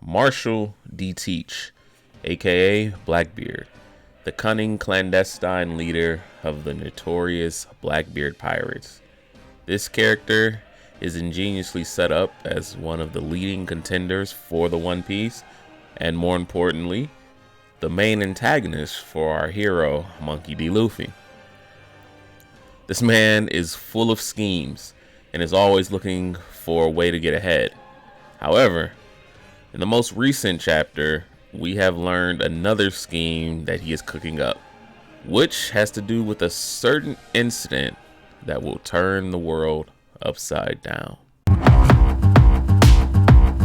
Marshall D. Teach, aka Blackbeard, the cunning clandestine leader of the notorious Blackbeard pirates. This character is ingeniously set up as one of the leading contenders for the One Piece, and more importantly, the main antagonist for our hero, Monkey D. Luffy. This man is full of schemes and is always looking for a way to get ahead. However, in the most recent chapter, we have learned another scheme that he is cooking up, which has to do with a certain incident that will turn the world upside down.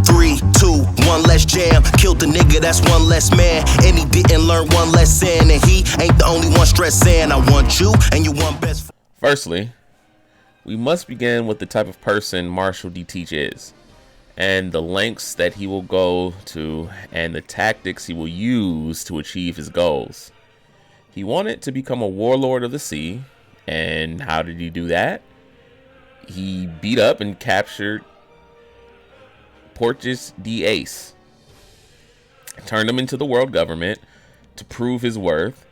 3, 2, 1, let's jam. Killed the nigga, that's one less man. And he didn't learn one lesson. And he ain't the only one stressing. I want you, and you want best. Firstly, we must begin with the type of person Marshall D. Teach is, and the lengths that he will go to, and the tactics he will use to achieve his goals. He wanted to become a warlord of the sea, and how did he do that? He beat up and captured Porteous D. Ace, turned him into the world government to prove his worth,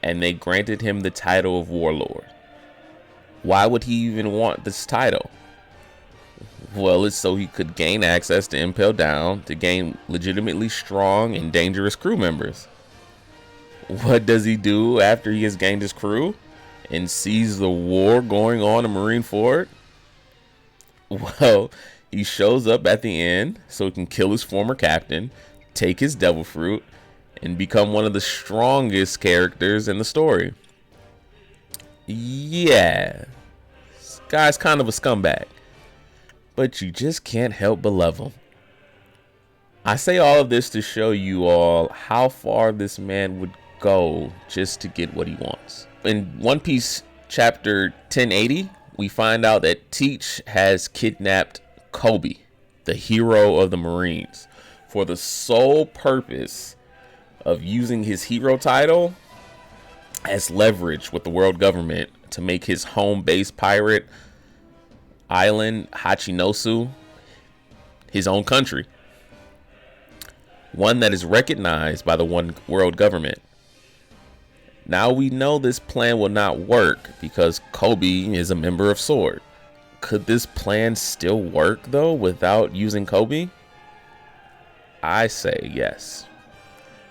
and they granted him the title of warlord. Why would he even want this title? Well, it's so he could gain access to Impel Down to gain legitimately strong and dangerous crew members. What does he do after he has gained his crew and sees the war going on in Marineford? Well, he shows up at the end so he can kill his former captain, take his devil fruit, and become one of the strongest characters in the story. Yeah, this guy's kind of a scumbag, but you just can't help but love him. I say all of this to show you all how far this man would go just to get what he wants. In One Piece chapter 1080, we find out that Teach has kidnapped Kobe, the hero of the Marines, for the sole purpose of using his hero title as leverage with the world government to make his home base pirate island, Hachinosu, his own country. One that is recognized by the one world government. Now we know this plan will not work because Kobe is a member of SWORD. Could this plan still work though without using Kobe? I say yes.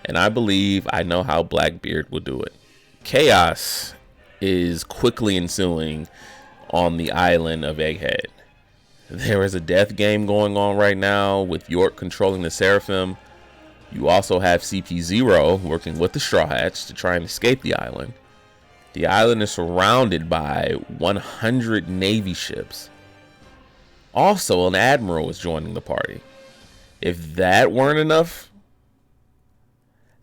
And I believe I know how Blackbeard will do it. Chaos is quickly ensuing on the island of Egghead. There is a death game going on right now with York controlling the Seraphim. You also have CP0 working with the Straw Hats to try and escape the island. The island is surrounded by 100 Navy ships. Also, an admiral is joining the party. If that weren't enough,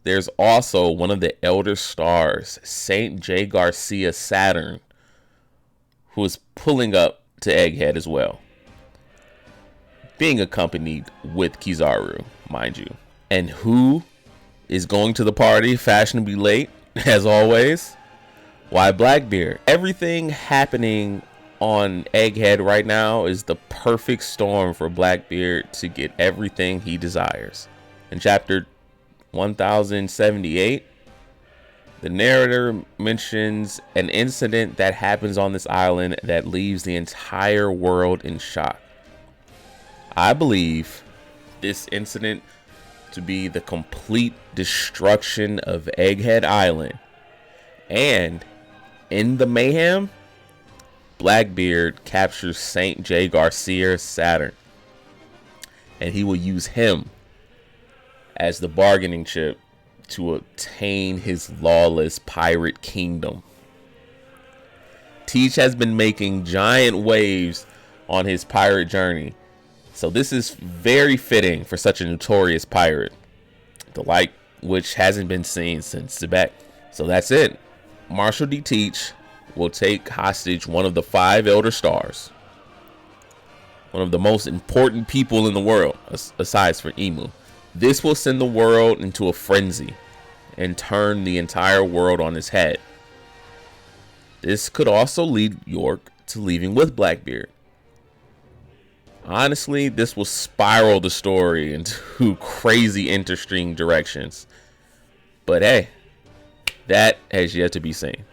there's also one of the Elder Stars, St. J. Garcia Saturn, who is pulling up to Egghead as well, being accompanied with Kizaru, mind you. And who is going to the party fashionably late, as always? Why, Blackbeard. Everything happening on Egghead right now is the perfect storm for Blackbeard to get everything he desires. In chapter 1078, the narrator mentions an incident that happens on this island that leaves the entire world in shock. I believe this incident to be the complete destruction of Egghead Island. And in the mayhem, Blackbeard captures St. J. Garcia Saturn. And he will use him as the bargaining chip to obtain his lawless pirate kingdom. Teach has been making giant waves on his pirate journey. So this is very fitting for such a notorious pirate, the like which hasn't been seen since Tibet. So that's it. Marshall D. Teach will take hostage one of the 5 Elder Stars, one of the most important people in the world, aside from Emu. This will send the world into a frenzy and turn the entire world on its head. This could also lead York to leaving with Blackbeard. Honestly, this will spiral the story into crazy interesting directions. But hey, that has yet to be seen.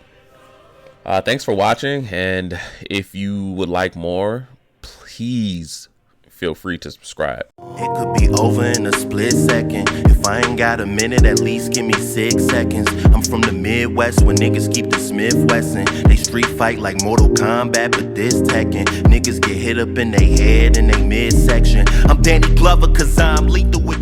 Thanks for watching, and if you would like more, please feel free to subscribe. It could be over in a split second. If I ain't got a minute, at least give me 6 seconds. I'm from the Midwest where niggas keep the Smith Wesson. They street fight like Mortal Kombat, but this Tekken. Niggas get hit up in they head and they midsection. I'm Danny Glover cause I'm lethal with